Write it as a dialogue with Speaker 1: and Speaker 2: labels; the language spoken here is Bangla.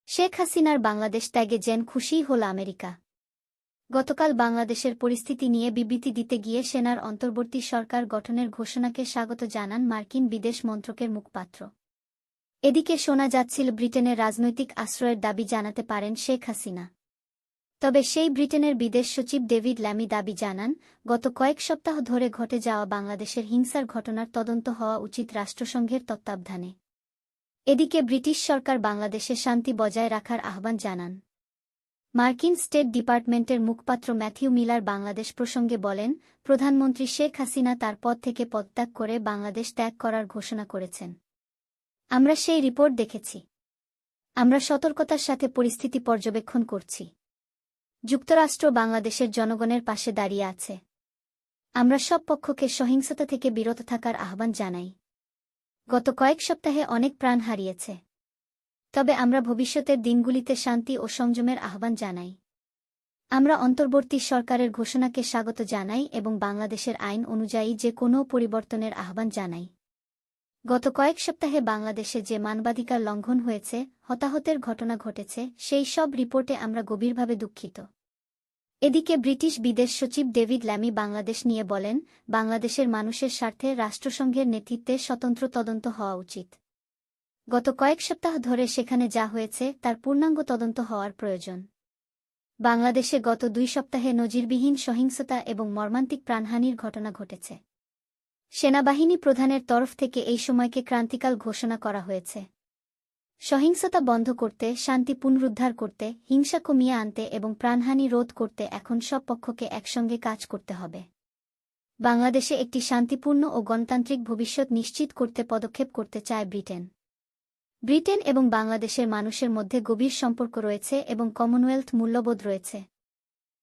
Speaker 1: শেখ হাসিনার বাংলাদেশ ত্যাগে যেন খুশিই হল আমেরিকা। গতকাল বাংলাদেশের পরিস্থিতি নিয়ে বিবৃতি দিতে গিয়ে সেনার অন্তর্বর্তী সরকার গঠনের ঘোষণাকে স্বাগত জানান মার্কিন বিদেশ মন্ত্রকের মুখপাত্র। এদিকে শোনা যাচ্ছিল ব্রিটেনের রাজনৈতিক আশ্রয়ের দাবি জানাতে পারেন শেখ হাসিনা। তবে সেই ব্রিটেনের বিদেশ সচিব ডেভিড ল্যামি দাবি জানান, গত কয়েক সপ্তাহ ধরে ঘটে যাওয়া বাংলাদেশের হিংসার ঘটনার তদন্ত হওয়া উচিত রাষ্ট্রসংঘের তত্ত্বাবধানে। এদিকে ব্রিটিশ সরকার বাংলাদেশে শান্তি বজায় রাখার আহ্বান জানান। মার্কিন স্টেট ডিপার্টমেন্টের মুখপাত্র ম্যাথিউ মিলার বাংলাদেশ প্রসঙ্গে বলেন, প্রধানমন্ত্রী শেখ হাসিনা তার পদ থেকে পদত্যাগ করে বাংলাদেশ ত্যাগ করার ঘোষণা করেছেন। আমরা সেই রিপোর্ট দেখেছি। আমরা সতর্কতার সাথে পরিস্থিতি পর্যবেক্ষণ করছি। যুক্তরাষ্ট্র বাংলাদেশের জনগণের পাশে দাঁড়িয়ে আছে। আমরা সব পক্ষকে সহিংসতা থেকে বিরত থাকার আহ্বান জানাই। গত কয়েক সপ্তাহে অনেক প্রাণ হারিয়েছে। তবে আমরা ভবিষ্যতের দিনগুলিতে শান্তি ও সংযমের আহ্বান জানাই। আমরা অন্তর্বর্তী সরকারের ঘোষণাকে স্বাগত জানাই এবং বাংলাদেশের আইন অনুযায়ী যে কোনো পরিবর্তনের আহ্বান জানাই। গত কয়েক সপ্তাহে বাংলাদেশে যে মানবাধিকার লঙ্ঘন হয়েছে, হতাহতের ঘটনা ঘটেছে, সেই সব রিপোর্টে আমরা গভীরভাবে দুঃখিত। এদিকে ব্রিটিশ বিদেশ সচিব ডেভিড ল্যামি বাংলাদেশ নিয়ে বলেন, বাংলাদেশের মানুষের স্বার্থে রাষ্ট্রসংঘের নেতৃত্বে স্বতন্ত্র তদন্ত হওয়া উচিত। গত কয়েক সপ্তাহ ধরে সেখানে যা হয়েছে তার পূর্ণাঙ্গ তদন্ত হওয়ার প্রয়োজন। বাংলাদেশে গত 2 সপ্তাহে নজিরবিহীন সহিংসতা এবং মর্মান্তিক প্রাণহানির ঘটনা ঘটেছে। সেনাবাহিনী প্রধানের তরফ থেকে এই সময়কে ক্রান্তিকাল ঘোষণা করা হয়েছে। সহিংসতা বন্ধ করতে, শান্তি পুনরুদ্ধার করতে, হিংসা কমিয়ে আনতে এবং প্রাণহানি রোধ করতে এখন সব পক্ষকে একসঙ্গে কাজ করতে হবে। বাংলাদেশে একটি শান্তিপূর্ণ ও গণতান্ত্রিক ভবিষ্যৎ নিশ্চিত করতে পদক্ষেপ করতে চায় ব্রিটেন। ব্রিটেন এবং বাংলাদেশের মানুষের মধ্যে গভীর সম্পর্ক রয়েছে এবং কমনওয়েলথ মূল্যবোধ রয়েছে।